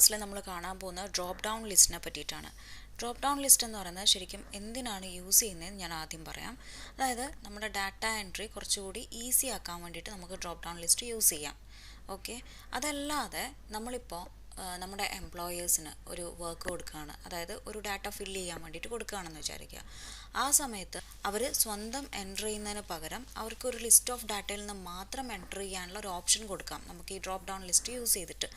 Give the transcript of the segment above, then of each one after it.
ക്ലാസ്സിൽ നമ്മൾ കാണാൻ പോകുന്ന ഡ്രോപ്പ് ഡൗൺ ലിസ്റ്റിനെ പറ്റിയിട്ടാണ്. ഡ്രോപ്പ് ഡൗൺ ലിസ്റ്റ് എന്ന് പറയുന്നത് ശരിക്കും എന്തിനാണ് യൂസ് ചെയ്യുന്നതെന്ന് ഞാൻ ആദ്യം പറയാം. അതായത് നമ്മുടെ ഡാറ്റ എൻട്രി കുറച്ചുകൂടി ഈസി ആക്കാൻ വേണ്ടിയിട്ട് നമുക്ക് ഡ്രോപ്പ് ഡൗൺ ലിസ്റ്റ് യൂസ് ചെയ്യാം. ഓക്കെ, അതല്ലാതെ നമ്മളിപ്പോൾ നമ്മുടെ എംപ്ലോയേഴ്സിന് ഒരു വർക്ക് കൊടുക്കുകയാണ്, അതായത് ഒരു ഡാറ്റ ഫില്ല് ചെയ്യാൻ വേണ്ടിയിട്ട് കൊടുക്കുകയാണെന്ന് വിചാരിക്കുക. ആ സമയത്ത് അവർ സ്വന്തം എൻ്റർ ചെയ്യുന്നതിന് പകരം അവർക്കൊരു ലിസ്റ്റ് ഓഫ് ഡാറ്റയിൽ നിന്ന് മാത്രം എൻ്റർ ചെയ്യാനുള്ള ഒരു ഓപ്ഷൻ കൊടുക്കാം നമുക്ക് ഈ ഡ്രോപ്പ് ഡൗൺ ലിസ്റ്റ് യൂസ് ചെയ്തിട്ട്.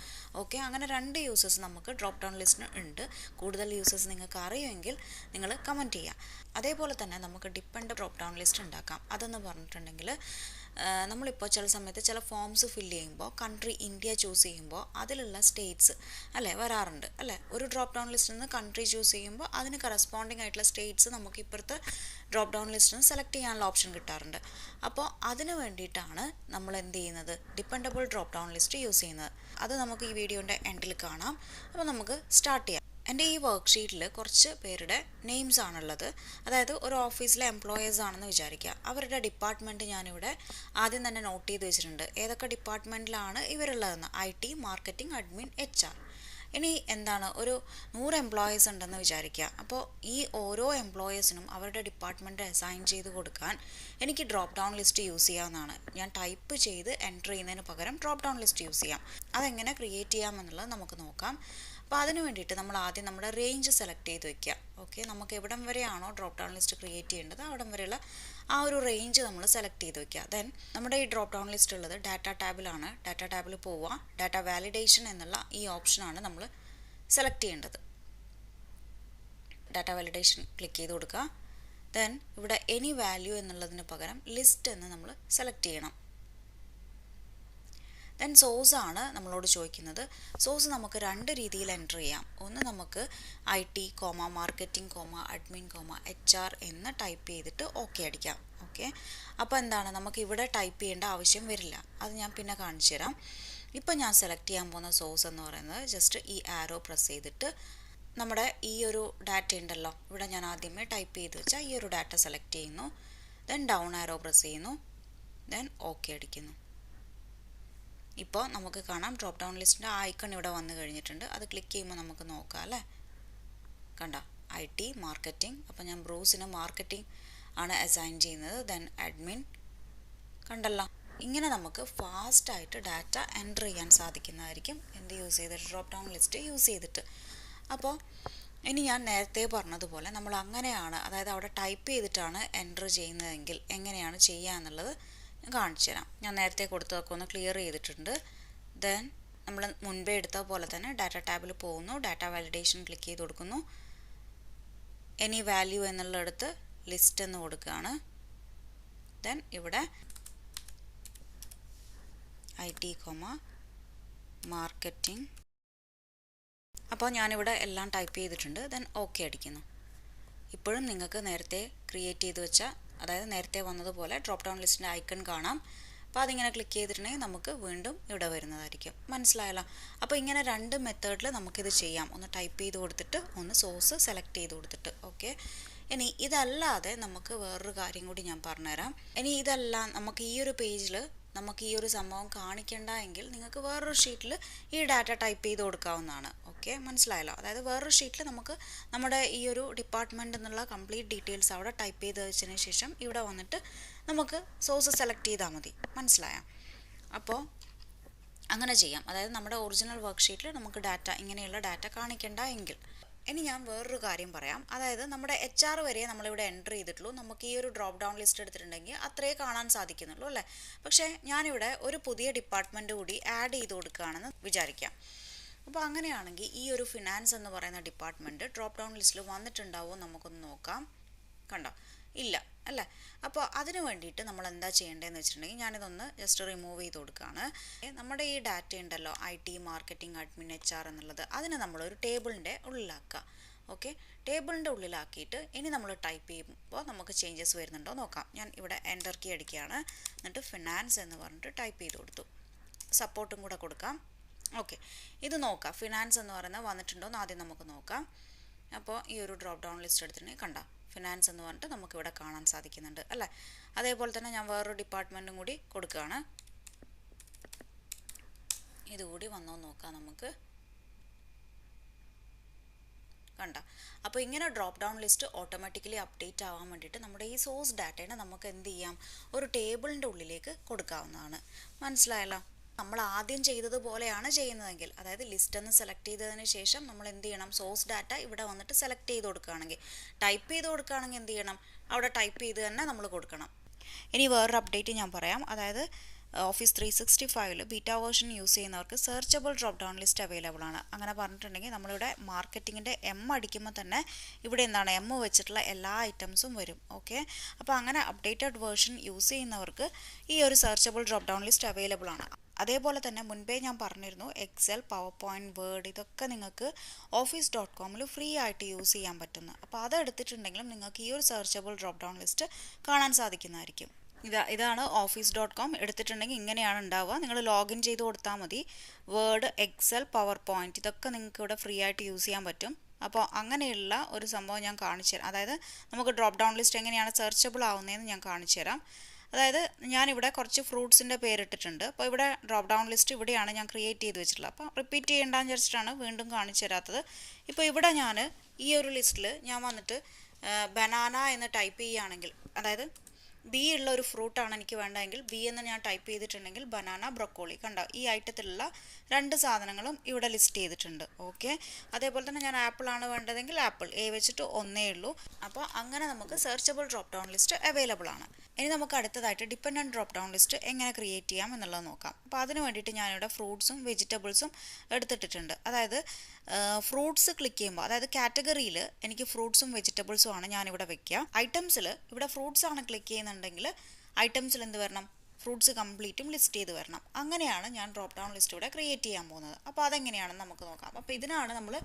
ഓക്കെ, അങ്ങനെ രണ്ട് യൂസസ് നമുക്ക് ഡ്രോപ്പ് ഡൗൺ ലിസ്റ്റിന് ഉണ്ട്. കൂടുതൽ യൂസസ് നിങ്ങൾക്ക് അറിയുമെങ്കിൽ നിങ്ങൾ കമൻറ്റ് ചെയ്യുക. അതേപോലെ തന്നെ നമുക്ക് ഡിപ്പെൻഡ് ഡ്രോപ്പ് ഡൗൺ ലിസ്റ്റ് ഉണ്ടാക്കാം. അതെന്ന് പറഞ്ഞിട്ടുണ്ടെങ്കിൽ നമ്മളിപ്പോൾ ചില സമയത്ത് ചില ഫോംസ് ഫില്ല് ചെയ്യുമ്പോൾ കൺട്രി ഇന്ത്യ ചൂസ് ചെയ്യുമ്പോൾ അതിലുള്ള സ്റ്റേറ്റ്സ് അല്ലേ വരാറുണ്ട് അല്ലേ. ഒരു ഡ്രോപ്പ് ഡൗൺ ലിസ്റ്റിൽ നിന്ന് കൺട്രി ചൂസ് ചെയ്യുമ്പോൾ അതിന് കറസ്പോണ്ടിങ് ആയിട്ടുള്ള സ്റ്റേറ്റ്സ് നമുക്ക് ഇപ്പുറത്തെ ഡ്രോപ്പ് ഡൗൺ ലിസ്റ്റിൽ നിന്ന് സെലക്ട് ചെയ്യാനുള്ള ഓപ്ഷൻ കിട്ടാറുണ്ട്. അപ്പോൾ അതിന് വേണ്ടിയിട്ടാണ് നമ്മൾ എന്ത് ചെയ്യുന്നത്, dependable drop down list use ചെയ്യുന്നത്. അത് നമുക്ക് ഈ വീഡിയോൻ്റെ എൻഡിൽ കാണാം. അപ്പോൾ നമുക്ക് സ്റ്റാർട്ട് ചെയ്യാം. എൻ്റെ ഈ വർക്ക്ഷീറ്റിൽ കുറച്ച് പേരുടെ നെയിംസ് ആണുള്ളത്. അതായത് ഒരു ഓഫീസിലെ എംപ്ലോയേഴ്സ് ആണെന്ന് വിചാരിക്കുക. അവരുടെ ഡിപ്പാർട്ട്മെൻറ്റ് ഞാനിവിടെ ആദ്യം തന്നെ നോട്ട് ചെയ്ത് വെച്ചിട്ടുണ്ട്. ഏതൊക്കെ ഡിപ്പാർട്ട്മെൻറ്റിലാണ് ഇവരുള്ളതെന്ന്. IT, marketing, admin, HR. ഇനി എന്താണ്, ഒരു 100 എംപ്ലോയീസ് ഉണ്ടെന്ന് വിചാരിക്കുക. അപ്പോൾ ഈ ഓരോ എംപ്ലോയീസിനും അവരുടെ ഡിപ്പാർട്ട്മെൻറ്റ് അസൈൻ ചെയ്ത് കൊടുക്കാൻ എനിക്ക് ഡ്രോപ്പ് ഡൗൺ ലിസ്റ്റ് യൂസ് ചെയ്യാവുന്നതാണ്. ഞാൻ ടൈപ്പ് ചെയ്ത് എൻ്റർ ചെയ്യുന്നതിന് പകരം ഡ്രോപ്പ് ഡൗൺ ലിസ്റ്റ് യൂസ് ചെയ്യാം. അതെങ്ങനെ ക്രിയേറ്റ് ചെയ്യാമെന്നുള്ളത് നമുക്ക് നോക്കാം. അപ്പോൾ അതിന് വേണ്ടിയിട്ട് നമ്മൾ ആദ്യം നമ്മുടെ റേഞ്ച് സെലക്ട് ചെയ്ത് വയ്ക്കുക. ഓക്കെ, നമുക്ക് എവിടം വരെയാണോ ഡ്രോപ്പ് ഡൗൺ ലിസ്റ്റ് ക്രിയേറ്റ് ചെയ്യേണ്ടത് അവിടം വരെയുള്ള ആ ഒരു റേഞ്ച് നമ്മൾ സെലക്ട് ചെയ്ത് വയ്ക്കുക. ദെൻ നമ്മുടെ ഈ ഡ്രോപ്പ് ഡൗൺ ലിസ്റ്റ് ഉള്ളത് ഡാറ്റ ടാബിലാണ്. ഡാറ്റ ടാബിൽ പോവുക. ഡാറ്റ വാലിഡേഷൻ എന്നുള്ള ഈ ഓപ്ഷനാണ് നമ്മൾ സെലക്ട് ചെയ്യേണ്ടത്. ഡാറ്റ വാലിഡേഷൻ ക്ലിക്ക് ചെയ്ത് കൊടുക്കുക. ദെൻ ഇവിടെ എനി വാല്യൂ എന്നുള്ളതിന് പകരം ലിസ്റ്റ് എന്ന് നമ്മൾ സെലക്ട് ചെയ്യണം. ദെൻ സോഴ്സ് ആണ് നമ്മളോട് ചോദിക്കുന്നത്. സോഴ്സ് നമുക്ക് രണ്ട് രീതിയിൽ എൻ്റർ ചെയ്യാം. ഒന്ന് നമുക്ക് IT, മാർക്കറ്റിംഗ്, അഡ്മിൻ, HR എന്ന് ടൈപ്പ് ചെയ്തിട്ട് ഓക്കെ അടിക്കാം. ഓക്കെ, അപ്പോൾ എന്താണ്, നമുക്ക് ഇവിടെ ടൈപ്പ് ചെയ്യേണ്ട ആവശ്യം വരില്ല. അത് ഞാൻ പിന്നെ കാണിച്ചു തരാം. ഇപ്പം ഞാൻ സെലക്ട് ചെയ്യാൻ പോകുന്ന സോഴ്സ് എന്ന് പറയുന്നത് ജസ്റ്റ് ഈ ആരോ പ്രസ് ചെയ്തിട്ട് നമ്മുടെ ഈ ഒരു ഡാറ്റ ഉണ്ടല്ലോ, ഇവിടെ ഞാൻ ആദ്യമേ ടൈപ്പ് ചെയ്ത് വെച്ചാൽ ഈ ഒരു ഡാറ്റ സെലക്ട് ചെയ്യുന്നു. ദെൻ ഡൗൺ ആരോ പ്രസ് ചെയ്യുന്നു. ദെൻ ഓക്കെ അടിക്കുന്നു. ഇപ്പോൾ നമുക്ക് കാണാം ഡ്രോപ്പ് ഡൗൺ ലിസ്റ്റിൻ്റെ ഐക്കൺ ഇവിടെ വന്നു കഴിഞ്ഞിട്ടുണ്ട്. അത് ക്ലിക്ക് ചെയ്യുമ്പോൾ നമുക്ക് നോക്കാം അല്ലേ. കണ്ട, IT, മാർക്കറ്റിംഗ്. അപ്പോൾ ഞാൻ ബ്രൂസിന് മാർക്കറ്റിംഗ് ആണ് അസൈൻ ചെയ്യുന്നത്. Then admin. കണ്ടല്ലോ, ഇങ്ങനെ നമുക്ക് ഫാസ്റ്റായിട്ട് ഡാറ്റ എൻ്റർ ചെയ്യാൻ സാധിക്കുന്നതായിരിക്കും എന്ത് യൂസ് ചെയ്തിട്ട്, ഡ്രോപ്പ് ഡൗൺ ലിസ്റ്റ് യൂസ് ചെയ്തിട്ട്. അപ്പോൾ ഇനി ഞാൻ നേരത്തെ പറഞ്ഞതുപോലെ നമ്മൾ അങ്ങനെയാണ്, അതായത് അവിടെ ടൈപ്പ് ചെയ്തിട്ടാണ് എൻ്റർ ചെയ്യുന്നതെങ്കിൽ എങ്ങനെയാണ് ചെയ്യുക എന്നുള്ളത് ഞാൻ കാണിച്ചു തരാം. ഞാൻ നേരത്തെ കൊടുത്തതൊക്കെ ഒന്ന് ക്ലിയർ ചെയ്തിട്ടുണ്ട്. ദെൻ നമ്മൾ മുൻപേ എടുത്ത പോലെ തന്നെ ഡാറ്റ ടാബിൽ പോകുന്നു. ഡാറ്റ വാലിഡേഷൻ ക്ലിക്ക് ചെയ്ത് കൊടുക്കുന്നു. എനി വാല്യൂ എന്നുള്ളിടത്ത് ലിസ്റ്റ് എന്ന് കൊടുക്കുകയാണ്. ദെൻ ഇവിടെ IT, മാർക്കറ്റിംഗ്. അപ്പോൾ ഞാനിവിടെ എല്ലാം ടൈപ്പ് ചെയ്തിട്ടുണ്ട്. ദെൻ ഓക്കെ അടിക്കുന്നു. ഇപ്പോഴും നിങ്ങൾക്ക് നേരത്തെ ക്രിയേറ്റ് ചെയ്ത് വെച്ച, അതായത് നേരത്തെ വന്നതുപോലെ ഡ്രോപ്പ് ഡൗൺ ലിസ്റ്റിൻ്റെ ഐക്കൺ കാണാം. അപ്പോൾ അതിങ്ങനെ ക്ലിക്ക് ചെയ്തിട്ടുണ്ടെങ്കിൽ നമുക്ക് വീണ്ടും ഇവിടെ വരുന്നതായിരിക്കും. മനസ്സിലായല്ലോ. അപ്പോൾ ഇങ്ങനെ രണ്ട് മെത്തേഡിൽ നമുക്കിത് ചെയ്യാം. ഒന്ന് ടൈപ്പ് ചെയ്ത് കൊടുത്തിട്ട്, ഒന്ന് സോഴ്സ് സെലക്ട് ചെയ്ത് കൊടുത്തിട്ട്. ഓക്കെ, ഇനി ഇതല്ലാതെ നമുക്ക് വേറൊരു കാര്യം കൂടി ഞാൻ പറഞ്ഞുതരാം. ഇനി ഇതല്ല, നമുക്ക് ഈ ഒരു പേജിൽ നമുക്ക് ഈ ഒരു സംഭവം കാണിക്കേണ്ട എങ്കിൽ നിങ്ങൾക്ക് വേറൊരു ഷീറ്റിൽ ഈ ഡാറ്റ ടൈപ്പ് ചെയ്ത് കൊടുക്കാവുന്നതാണ്. ഓക്കെ, മനസ്സിലായല്ലോ. അതായത് വേറൊരു ഷീറ്റിൽ നമുക്ക് നമ്മുടെ ഈ ഒരു ഡിപ്പാർട്ട്മെൻറ്റ് എന്നുള്ള കംപ്ലീറ്റ് ഡീറ്റെയിൽസ് അവിടെ ടൈപ്പ് ചെയ്ത് വെച്ചതിന് ശേഷം ഇവിടെ വന്നിട്ട് നമുക്ക് സോഴ്സ് സെലക്ട് ചെയ്താൽ മതി. മനസ്സിലായോ? അപ്പോൾ അങ്ങനെ ചെയ്യാം. അതായത് നമ്മുടെ ഒറിജിനൽ വർക്ക്ഷീറ്റിൽ നമുക്ക് ഡാറ്റ, ഇങ്ങനെയുള്ള ഡാറ്റ കാണിക്കേണ്ട എങ്കിൽ. ഇനി ഞാൻ വേറൊരു കാര്യം പറയാം. അതായത് നമ്മുടെ HR വരെ നമ്മളിവിടെ എൻ്റർ ചെയ്തിട്ടുള്ളൂ. നമുക്ക് ഈ ഒരു ഡ്രോപ്പ് ഡൗൺ ലിസ്റ്റ് എടുത്തിട്ടുണ്ടെങ്കിൽ അത്രേ കാണാൻ സാധിക്കുന്നുള്ളൂ അല്ലേ. പക്ഷേ ഞാനിവിടെ ഒരു പുതിയ ഡിപ്പാർട്ട്മെൻറ്റ് കൂടി ആഡ് ചെയ്ത് കൊടുക്കുകയാണെന്ന് വിചാരിക്കാം. അപ്പോൾ അങ്ങനെയാണെങ്കിൽ ഈ ഒരു ഫിനാൻസ് എന്ന് പറയുന്ന ഡിപ്പാർട്ട്മെൻറ്റ് ഡ്രോപ്പ് ഡൗൺ ലിസ്റ്റിൽ വന്നിട്ടുണ്ടാവുമോ നമുക്കൊന്ന് നോക്കാം. കണ്ടോ, ഇല്ല അല്ലേ. അപ്പോൾ അതിന് വേണ്ടിയിട്ട് നമ്മൾ എന്താ ചെയ്യേണ്ടതെന്ന് വെച്ചിട്ടുണ്ടെങ്കിൽ ഞാനിതൊന്ന് ജസ്റ്റ് റിമൂവ് ചെയ്ത് കൊടുക്കുകയാണ്. നമ്മുടെ ഈ ഡാറ്റ ഉണ്ടല്ലോ, IT, മാർക്കറ്റിംഗ്, അഡ്മിൻ, HR എന്നുള്ളത്, അതിനെ നമ്മളൊരു ടേബിളിൻ്റെ ഉള്ളിലാക്കുക. ഓക്കെ, ടേബിളിൻ്റെ ഉള്ളിലാക്കിയിട്ട് ഇനി നമ്മൾ ടൈപ്പ് ചെയ്യുമ്പോൾ നമുക്ക് ചേഞ്ചസ് വരുന്നുണ്ടോ നോക്കാം. ഞാൻ ഇവിടെ എൻ്റർ കീ അടിക്കുകയാണ്. എന്നിട്ട് ഫിനാൻസ് എന്ന് പറഞ്ഞിട്ട് ടൈപ്പ് ചെയ്ത് കൊടുത്തു. സപ്പോർട്ടും കൂടെ കൊടുക്കാം. ഓക്കെ, ഇത് നോക്കാം. ഫിനാൻസ് എന്ന് പറയുന്നത് വന്നിട്ടുണ്ടോ എന്ന് ആദ്യം നമുക്ക് നോക്കാം. അപ്പോൾ ഈ ഒരു ഡ്രോപ്പ് ഡൗൺ ലിസ്റ്റ് എടുത്തിട്ടുണ്ടെങ്കിൽ കണ്ട ഫിനാൻസ് എന്ന് പറഞ്ഞിട്ട് നമുക്കിവിടെ കാണാൻ സാധിക്കുന്നുണ്ട് അല്ലേ. അതേപോലെ തന്നെ ഞാൻ വേറൊരു ഡിപ്പാർട്ട്മെൻറ്റും കൂടി കൊടുക്കുകയാണ്. ഇതുകൂടി വന്നോ നോക്കാം നമുക്ക്. കണ്ട. അപ്പോൾ ഇങ്ങനെ drop down list automatically update ആവാൻ വേണ്ടിയിട്ട് നമ്മുടെ ഈ സോഴ്സ് ഡാറ്റേനെ നമുക്ക് എന്ത് ചെയ്യാം, ഒരു ടേബിളിൻ്റെ ഉള്ളിലേക്ക് കൊടുക്കാവുന്നതാണ്. മനസ്സിലായല്ലോ? നമ്മൾ ആദ്യം ചെയ്തതുപോലെയാണ് ചെയ്യുന്നതെങ്കിൽ, അതായത് ലിസ്റ്റ് എന്ന് സെലക്ട് ചെയ്തതിന് ശേഷം നമ്മൾ എന്ത് ചെയ്യണം, സോഴ്സ് ഡാറ്റ ഇവിടെ വന്നിട്ട് സെലക്ട് ചെയ്ത് കൊടുക്കുകയാണെങ്കിൽ, ടൈപ്പ് ചെയ്ത് കൊടുക്കുകയാണെങ്കിൽ എന്ത് ചെയ്യണം, അവിടെ ടൈപ്പ് ചെയ്ത് തന്നെ നമ്മൾ കൊടുക്കണം. ഇനി വേറൊരു അപ്ഡേറ്റ് ഞാൻ പറയാം. അതായത് ഓഫീസ് 365 ബീറ്റ വേർഷൻ യൂസ് ചെയ്യുന്നവർക്ക് searchable drop down list available ആണ്. അങ്ങനെ പറഞ്ഞിട്ടുണ്ടെങ്കിൽ നമ്മളിവിടെ മാർക്കറ്റിങ്ങിൻ്റെ എം അടിക്കുമ്പോൾ തന്നെ ഇവിടെ എന്താണ്, എം വെച്ചിട്ടുള്ള എല്ലാ ഐറ്റംസും വരും. ഓക്കെ, അപ്പോൾ അങ്ങനെ അപ്ഡേറ്റഡ് വേർഷൻ യൂസ് ചെയ്യുന്നവർക്ക് ഈ ഒരു searchable drop down list available ആണ്. അതേപോലെ തന്നെ മുൻപേ ഞാൻ പറഞ്ഞിരുന്നു, എക്സൽ, പവർ പോയിൻറ്റ്, വേർഡ് ഇതൊക്കെ നിങ്ങൾക്ക് office.com ഫ്രീ ആയിട്ട് യൂസ് ചെയ്യാൻ പറ്റുന്നു. അപ്പോൾ അതെടുത്തിട്ടുണ്ടെങ്കിലും നിങ്ങൾക്ക് ഈ ഒരു സെർച്ചബിൾ ഡ്രോപ്പ് ഡൗൺ ലിസ്റ്റ് കാണാൻ സാധിക്കുന്നതായിരിക്കും. ഇതാണ് office.com. എടുത്തിട്ടുണ്ടെങ്കിൽ ഇങ്ങനെയാണ് ഉണ്ടാവുക. നിങ്ങൾ ലോഗിൻ ചെയ്ത് കൊടുത്താൽ മതി. വേർഡ്, എക്സൽ, പവർ പോയിൻറ്റ് ഇതൊക്കെ നിങ്ങൾക്ക് ഇവിടെ ഫ്രീ ആയിട്ട് യൂസ് ചെയ്യാൻ പറ്റും. അപ്പോൾ അങ്ങനെയുള്ള ഒരു സംഭവം ഞാൻ കാണിച്ചു തരാം. അതായത് നമുക്ക് ഡ്രോപ്പ് ഡൗൺ ലിസ്റ്റ് എങ്ങനെയാണ് സെർച്ചബിൾ ആവുന്നതെന്ന് ഞാൻ കാണിച്ചു തരാം. അതായത് ഞാനിവിടെ കുറച്ച് ഫ്രൂട്ട്സിൻ്റെ പേരിട്ടിട്ടുണ്ട്. അപ്പോൾ ഇവിടെ ഡ്രോപ്പ് ഡൗൺ ലിസ്റ്റ് ഇവിടെയാണ് ഞാൻ ക്രിയേറ്റ് ചെയ്ത് വെച്ചിട്ടുള്ളത്. അപ്പോൾ റിപ്പീറ്റ് ചെയ്യേണ്ടെന്ന് വിചാരിച്ചിട്ടാണ് വീണ്ടും കാണിച്ചു തരാത്തത്. ഇപ്പോൾ ഇവിടെ ഞാൻ ഈ ഒരു ലിസ്റ്റിൽ ഞാൻ വന്നിട്ട് ബനാന എന്ന് ടൈപ്പ് ചെയ്യുകയാണെങ്കിൽ, അതായത് ബി ഉള്ള ഒരു ഫ്രൂട്ടാണ് എനിക്ക് വേണ്ടതെങ്കിൽ ബി എന്ന് ഞാൻ ടൈപ്പ് ചെയ്തിട്ടുണ്ടെങ്കിൽ ബനാന, ബ്രൊക്കോളി കണ്ടോ, ഈ ഐറ്റത്തിലുള്ള രണ്ട് സാധനങ്ങളും ഇവിടെ ലിസ്റ്റ് ചെയ്തിട്ടുണ്ട്. ഓക്കെ, അതേപോലെ തന്നെ ഞാൻ ആപ്പിൾ ആണ് വേണ്ടതെങ്കിൽ ആപ്പിൾ, എ വെച്ചിട്ട് ഒന്നേ ഉള്ളൂ. അപ്പോൾ അങ്ങനെ നമുക്ക് searchable drop down list available ആണ്. ഇനി നമുക്ക് അടുത്തതായിട്ട് ഡിപ്പെൻഡൻറ്റ് ഡ്രോപ്പ് ഡൗൺ ലിസ്റ്റ് എങ്ങനെ ക്രിയേറ്റ് ചെയ്യാം എന്നുള്ളത് നോക്കാം. അപ്പോൾ അതിന് വേണ്ടിയിട്ട് ഞാനിവിടെ ഫ്രൂട്ട്സും വെജിറ്റബിൾസും എടുത്തിട്ടിട്ടുണ്ട്. അതായത് ഫ്രൂട്ട്സ് ക്ലിക്ക് ചെയ്യുമ്പോൾ, അതായത് കാറ്റഗറിയിൽ എനിക്ക് ഫ്രൂട്ട്സും വെജിറ്റബിൾസും ആണ് ഞാനിവിടെ വെക്കുക. ഐറ്റംസിൽ ഇവിടെ ഫ്രൂട്ട്സ് ആണ് ക്ലിക്ക് ചെയ്യുന്നുണ്ടെങ്കിൽ ഐറ്റംസിൽ എന്ത് വരണം, ഫ്രൂട്ട്സ് കംപ്ലീറ്റും ലിസ്റ്റ് ചെയ്ത് വരണം. അങ്ങനെയാണ് ഞാൻ ഡ്രോപ്പ് ഡൗൺ ലിസ്റ്റ് ഇവിടെ ക്രിയേറ്റ് ചെയ്യാൻ പോകുന്നത്. അപ്പോൾ അതെങ്ങനെയാണെന്ന് നമുക്ക് നോക്കാം. അപ്പോൾ ഇതിനാണ് നമ്മൾ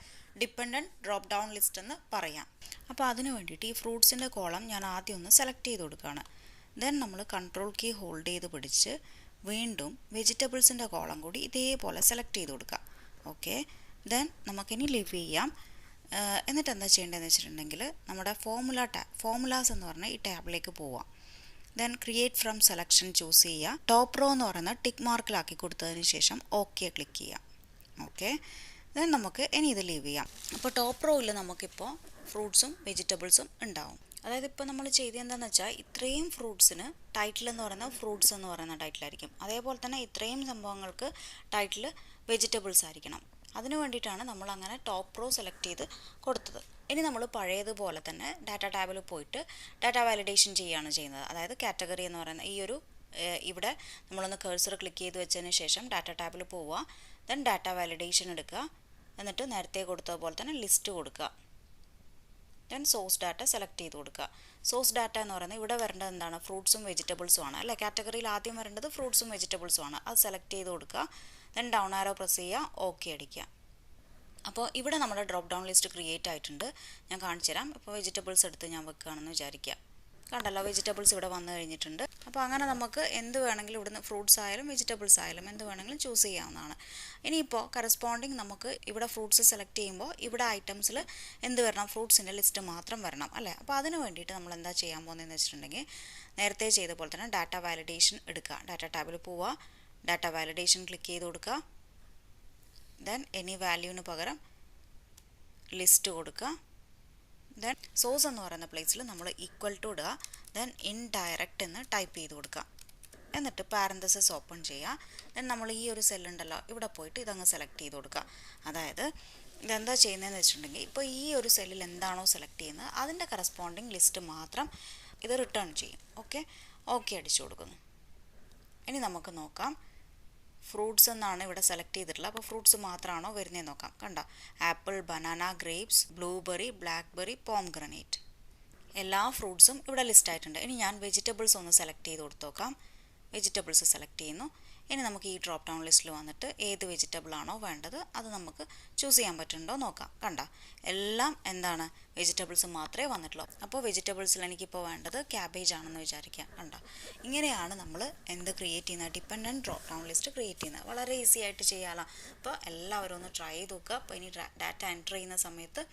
ഡിപ്പെൻഡൻറ്റ് ഡ്രോപ്പ് ഡൗൺ ലിസ്റ്റ് എന്ന് പറയാം. അപ്പോൾ അതിന് വേണ്ടിയിട്ട് ഈ ഫ്രൂട്ട്സിൻ്റെ കോളം ഞാൻ ആദ്യം ഒന്ന് സെലക്ട് ചെയ്ത് കൊടുക്കുകയാണ്. ദെൻ നമ്മൾ കൺട്രോൾ കീ ഹോൾഡ് ചെയ്ത് പിടിച്ച് വീണ്ടും വെജിറ്റബിൾസിൻ്റെ കോളം കൂടി ഇതേപോലെ സെലക്ട് ചെയ്ത് കൊടുക്കുക. ഓക്കെ, ദെൻ നമുക്കിനി ലീവ് ചെയ്യാം. എന്നിട്ട് എന്താ ചെയ്യേണ്ടതെന്ന് വെച്ചിട്ടുണ്ടെങ്കിൽ നമ്മുടെ ഫോമുലാസ് എന്ന് പറഞ്ഞ ഈ ടാബിലേക്ക് പോവാം. Then create from selection choose ചെയ്യുക. ടോപ്പ് റോ എന്ന് പറയുന്ന ടിക്ക് മാർക്കിലാക്കി കൊടുത്തതിന് ശേഷം ഓക്കെ ക്ലിക്ക് ചെയ്യാം. ഓക്കെ, ദെൻ നമുക്ക് ഇനി ഇത് ലീവ് ചെയ്യാം. അപ്പോൾ ടോപ്പ് റോയിൽ നമുക്കിപ്പോൾ ഫ്രൂട്ട്സും വെജിറ്റബിൾസും ഉണ്ടാവും. അതായത് ഇപ്പോൾ നമ്മൾ ചെയ്തത് എന്താണെന്ന് വെച്ചാൽ, ഇത്രയും ഫ്രൂട്ട്സിന് ടൈറ്റിൽ എന്ന് പറയുന്നത് ഫ്രൂട്ട്സ് എന്ന് പറയുന്ന ടൈറ്റിലായിരിക്കും. അതേപോലെ തന്നെ ഇത്രയും സംഭവങ്ങൾക്ക് ടൈറ്റിൽ വെജിറ്റബിൾസ് ആയിരിക്കണം. അതിനു വേണ്ടിയിട്ടാണ് നമ്മൾ അങ്ങനെ ടോപ്പ് റോ സെലക്ട് ചെയ്ത് കൊടുത്തത്. ഇനി നമ്മൾ പഴയതുപോലെ തന്നെ ഡാറ്റ ടാബിൽ പോയിട്ട് ഡാറ്റ വാലിഡേഷൻ ചെയ്യുകയാണ് ചെയ്യുന്നത്. അതായത് കാറ്റഗറി എന്ന് പറയുന്ന ഈ ഒരു ഇവിടെ നമ്മളൊന്ന് കഴ്സർ ക്ലിക്ക് ചെയ്ത് വെച്ചതിന് ശേഷം ഡാറ്റ ടാബിൽ പോവുക. ദെൻ ഡാറ്റ വാലിഡേഷൻ എടുക്കുക. എന്നിട്ട് നേരത്തെ കൊടുത്തതുപോലെ തന്നെ ലിസ്റ്റ് കൊടുക്കുക. ദെൻ സോഴ്സ് ഡാറ്റ സെലക്ട് ചെയ്ത് കൊടുക്കുക. സോഴ്സ് ഡാറ്റ എന്ന് പറയുന്നത് ഇവിടെ വരേണ്ടത് എന്താണ്, ഫ്രൂട്ട്സും വെജിറ്റബിൾസും ആണ് അല്ലേ. കാറ്റഗറിയിൽ ആദ്യം വരേണ്ടത് ഫ്രൂട്ട്സും വെജിറ്റബിൾസും ആണ്. അത് സെലക്ട് ചെയ്ത് കൊടുക്കുക. ദെൻ ഡൗൺ ആരോ പ്രസ് ചെയ്യുക, ഓക്കെ അടിക്കുക. അപ്പോൾ ഇവിടെ നമ്മുടെ ഡ്രോപ്പ് ഡൗൺ ലിസ്റ്റ് ക്രിയേറ്റ് ആയിട്ടുണ്ട്. ഞാൻ കാണിച്ചു തരാം. ഇപ്പോൾ വെജിറ്റബിൾസ് എടുത്ത് ഞാൻ വെക്കുകയാണെന്ന് വിചാരിക്കുക. കണ്ടല്ലോ, വെജിറ്റബിൾസ് ഇവിടെ വന്നു കഴിഞ്ഞിട്ടുണ്ട്. അപ്പോൾ അങ്ങനെ നമുക്ക് എന്ത് വേണമെങ്കിലും ഇവിടുന്ന് ഫ്രൂട്ട്സ് ആയാലും വെജിറ്റബിൾസ് ആയാലും എന്ത് വേണമെങ്കിലും ചൂസ് ചെയ്യാവുന്നതാണ്. ഇനിയിപ്പോൾ കറസ്പോണ്ടിങ് നമുക്ക് ഇവിടെ ഫ്രൂട്ട്സ് സെലക്ട് ചെയ്യുമ്പോൾ ഇവിടെ ഐറ്റംസിൽ എന്ത് വരണം, ഫ്രൂട്ട്സിൻ്റെ ലിസ്റ്റ് മാത്രം വരണം അല്ലേ. അപ്പോൾ അതിന് വേണ്ടിയിട്ട് നമ്മൾ എന്താ ചെയ്യാൻ പോകുന്നതെന്ന് വെച്ചിട്ടുണ്ടെങ്കിൽ, നേരത്തെ ചെയ്ത പോലെ തന്നെ ഡാറ്റ വാലിഡേഷൻ എടുക്കുക. ഡാറ്റ ടാബിൽ പോവുക, ഡാറ്റ വാലിഡേഷൻ ക്ലിക്ക് ചെയ്ത് കൊടുക്കുക. ദെൻ എനി വാല്യൂവിന് പകരം ലിസ്റ്റ് കൊടുക്കുക. ദെൻ സോഴ്സ് എന്ന് പറയുന്ന പ്ലേസിൽ നമ്മൾ ഈക്വൽ ടു ഇടുക. ദെൻ ഇൻഡയറക്റ്റ് എന്ന് ടൈപ്പ് ചെയ്ത് കൊടുക്കുക. എന്നിട്ട് പാരന്തസിസ് ഓപ്പൺ ചെയ്യുക. ദെൻ നമ്മൾ ഈ ഒരു സെല്ലുണ്ടല്ലോ ഇവിടെ പോയിട്ട് ഇതങ്ങ് സെലക്ട് ചെയ്ത് കൊടുക്കുക. അതായത് ഇതെന്താ ചെയ്യുന്നതെന്ന് വെച്ചിട്ടുണ്ടെങ്കിൽ, ഇപ്പോൾ ഈ ഒരു സെല്ലിൽ എന്താണോ സെലക്ട് ചെയ്യുന്നത് അതിൻ്റെ കറസ്പോണ്ടിങ് ലിസ്റ്റ് മാത്രം ഇത് റിട്ടേൺ ചെയ്യും. ഓക്കെ അടിച്ചു കൊടുക്കുന്നു. ഇനി നമുക്ക് നോക്കാം, ഫ്രൂട്ട്സ് എന്നാണ് ഇവിടെ സെലക്ട് ചെയ്തിട്ടുള്ളത്. അപ്പോൾ ഫ്രൂട്ട്സ് മാത്രമാണോ വരുന്നതെന്ന് നോക്കാം. കണ്ടോ, apple, banana, grapes, blueberry, blackberry, pomegranate എല്ലാ ഫ്രൂട്ട്സും ഇവിടെ ലിസ്റ്റ് ആയിട്ടുണ്ട്. ഇനി ഞാൻ വെജിറ്റബിൾസ് ഒന്ന് സെലക്ട് ചെയ്ത് കൊടുത്ത് നോക്കാം. വെജിറ്റബിൾസ് സെലക്ട് ചെയ്യുന്നു. ഇനി നമുക്ക് ഈ ഡ്രോപ്പ് ഡൗൺ ലിസ്റ്റിൽ വന്നിട്ട് ഏത് വെജിറ്റബിൾ ആണോ വേണ്ടത് അത് നമുക്ക് ചൂസ് ചെയ്യാൻ പറ്റുന്നുണ്ടോ നോക്കാം. കണ്ട, എല്ലാം എന്താണ്, വെജിറ്റബിൾസ് മാത്രമേ വന്നിട്ടുള്ളൂ. അപ്പോൾ വെജിറ്റബിൾസിൽ എനിക്കിപ്പോൾ വേണ്ടത് ക്യാബേജ് ആണെന്ന് വിചാരിക്കാം. കണ്ട, ഇങ്ങനെയാണ് നമ്മൾ എന്ത് ക്രിയേറ്റ് ചെയ്യുന്നത്, dependent drop down list create ചെയ്യുന്നത്. വളരെ ഈസി ആയിട്ട് ചെയ്യാമല്ലോ. അപ്പോൾ എല്ലാവരും ഒന്ന് ട്രൈ ചെയ്ത് നോക്കുക. അപ്പോൾ ഇനി ഡാറ്റ എൻ്റർ ചെയ്യുന്ന സമയത്ത്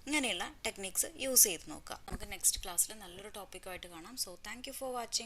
ഇങ്ങനെയുള്ള ടെക്നിക്സ് യൂസ് ചെയ്ത് നോക്കുക. നമുക്ക് നെക്സ്റ്റ് ക്ലാസ്സിൽ നല്ലൊരു ടോപ്പിക്കുമായിട്ട് കാണാം. So thank you for watching.